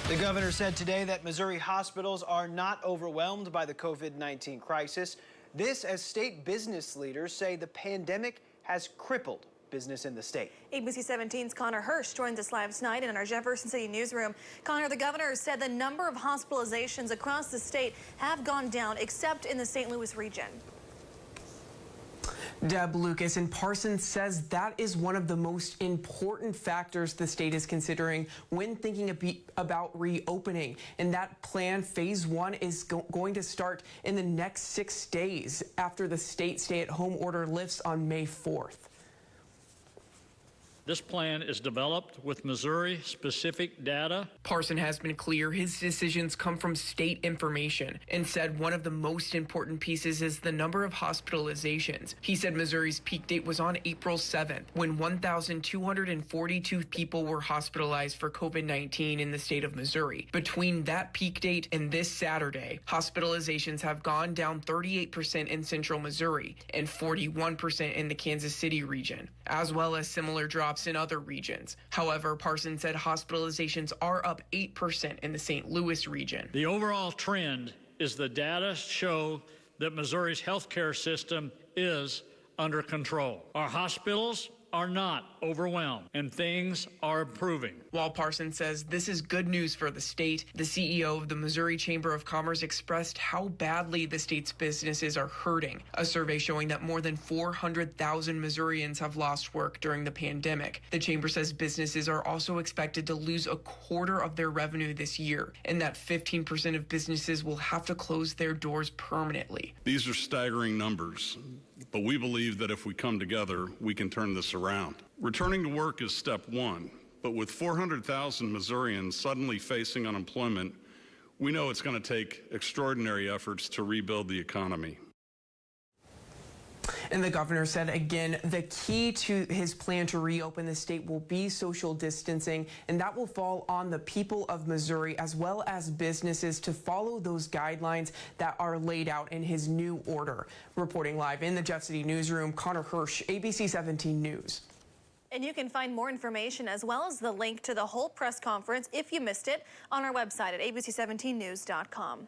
The governor said today that Missouri hospitals are not overwhelmed by the COVID-19 crisis. This as state business leaders say the pandemic has crippled business in the state. ABC 17's Connor Hirsch joins us live tonight in our Jefferson City newsroom. Connor, the governor said the number of hospitalizations across the state have gone down, except in the St. Louis region. Deb, Lucas, and Parsons says that is one of the most important factors the state is considering when thinking about reopening. And that plan, phase one, is going to start in the next 6 days after the state stay-at-home order lifts on May 4th. This plan is developed with Missouri-specific data. Parson has been clear his decisions come from state information and said one of the most important pieces is the number of hospitalizations. He said Missouri's peak date was on April 7th, when 1,242 people were hospitalized for COVID-19 in the state of Missouri. Between that peak date and this Saturday, hospitalizations have gone down 38% in central Missouri and 41% in the Kansas City region, as well as similar drops in other regions. However, Parsons said hospitalizations are up 8% in the St. Louis region. The overall trend is the data show that Missouri's healthcare system is under control. Our hospitals are not overwhelmed, and things are improving. While Parsons says this is good news for the state, the CEO of the Missouri Chamber of Commerce expressed how badly the state's businesses are hurting. A survey showing that more than 400,000 Missourians have lost work during the pandemic. The chamber says businesses are also expected to lose a quarter of their revenue this year, and that 15% of businesses will have to close their doors permanently. These are staggering numbers, but we believe that if we come together, we can turn this around. Returning to work is step one, but with 400,000 Missourians suddenly facing unemployment, we know it's going to take extraordinary efforts to rebuild the economy. And the governor said again, the key to his plan to reopen the state will be social distancing, and that will fall on the people of Missouri as well as businesses to follow those guidelines that are laid out in his new order. Reporting live in the Jeff City newsroom, Connor Hirsch, ABC 17 News. And you can find more information as well as the link to the whole press conference if you missed it on our website at abc17news.com.